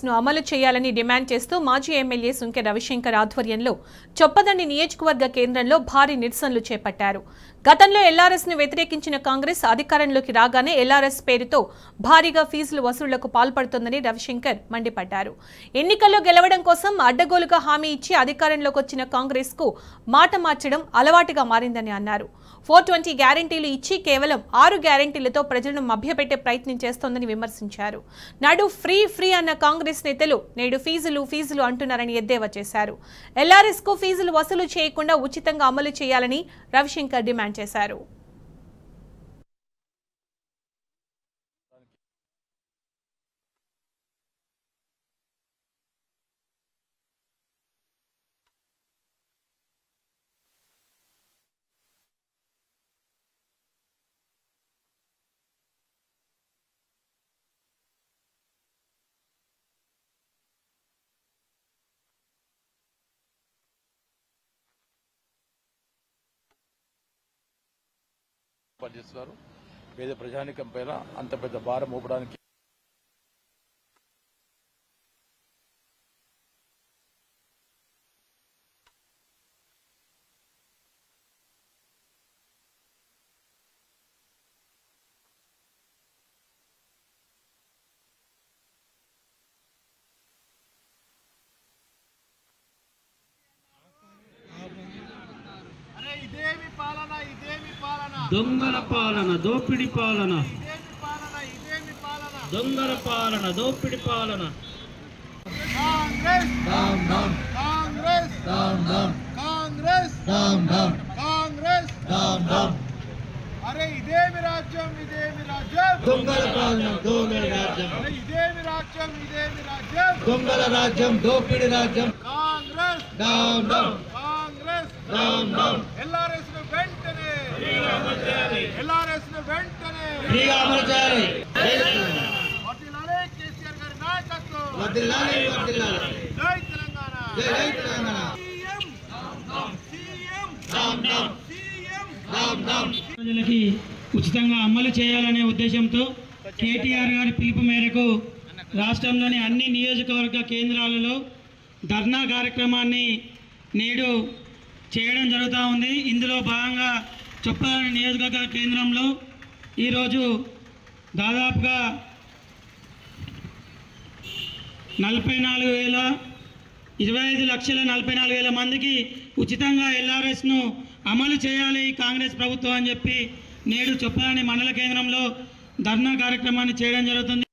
ను అమలు చేయాలని డిమాండ్ చేస్తూ మాజీ ఎమ్మెల్యే సుంకె రవిశంకర్ ఆధ్వర్యంలో చొప్పదండి నియోజకవర్గ కేంద్రంలో భారీ నిరసనలు చేపట్టారు. గతంలో ఎల్ఆర్ఎస్ ను వ్యతిరేకించిన కాంగ్రెస్ అధికారంలోకి రాగానే ఎల్ఆర్ఎస్ పేరుతో భారీగా ఫీజులు వసూళ్లకు పాల్పడుతోందని రవిశంకర్ మండిపడ్డారు. ఎన్నికల్లో గెలవడం కోసం అడ్డగోలుగా హామీ ఇచ్చి అధికారంలోకి వచ్చిన కాంగ్రెస్ కు మాట మార్చడం అలవాటుగా మారిందని అన్నారు. 420 గ్యారెంటీలు ఇచ్చి కేవలం 6 గ్యారెంటీలతో ప్రజలను మభ్యపెట్టే ప్రయత్నం చేస్తోందని విమర్శించారు. నాడు ఫ్రీ అన్న కాంగ్రెస్ నేతలు నేడు ఫీజులు అంటున్నారని ఎద్దేవా చేశారు. ఎల్ఆర్ఎస్ కు ఫీజులు వసూలు చేయకుండా ఉచితంగా అమలు చేయాలని రవిశంకర్ డిమాండ్ చేశారు. పనిచేస్తున్నారు. పేద ప్రజానికం పైన అంత పెద్ద భారం మోపడానికి దొంగల పాలన, దోపిడి పాలన, దొంగల పాలన, దోపిడి పాలన. Congress down down, Congress down down, Congress down down, Congress down down. అరే ఇదేమి రాజ్యం, ఇదేమి రాజ్యం, దొంగల పాలన, దొంగల రాజ్యం. అరే ఇదేమి రాజ్యం, ఇదేమి రాజ్యం, దొంగల రాజ్యం, దోపిడి రాజ్యం. Congress down down, Congress down down. LRS ను వెంటనే, ఎల్ఆర్ఎస్ ను వెంటనే ఫ్రీగా అమలు చేయాలి. వర్ధిల్లాలి కేసీఆర్ గారి నాయకత్వం. వర్ధిల్లాలి, వర్ధిల్లాలి. జై తెలంగాణ, జై Telangana. Down down, down down. ప్రజలకి ఉచితంగా అమలు చేయాలనే ఉద్దేశంతో కేటీఆర్ గారి పిలుపు మేరకు రాష్ట్రంలోని అన్ని నియోజకవర్గ కేంద్రాలలో ధర్నా కార్యక్రమాన్ని నేడు చేయడం జరుగుతూ ఉంది. ఇందులో భాగంగా చొప్పదండి నియోజకవర్గ కేంద్రంలో ఈరోజు దాదాపుగా 25,44,000 మందికి ఉచితంగా ఎల్ఆర్ఎస్ను అమలు చేయాలి కాంగ్రెస్ ప్రభుత్వం అని చెప్పి నేడు చొప్పదండి మండల కేంద్రంలో ధర్నా కార్యక్రమాన్ని చేయడం జరుగుతుంది.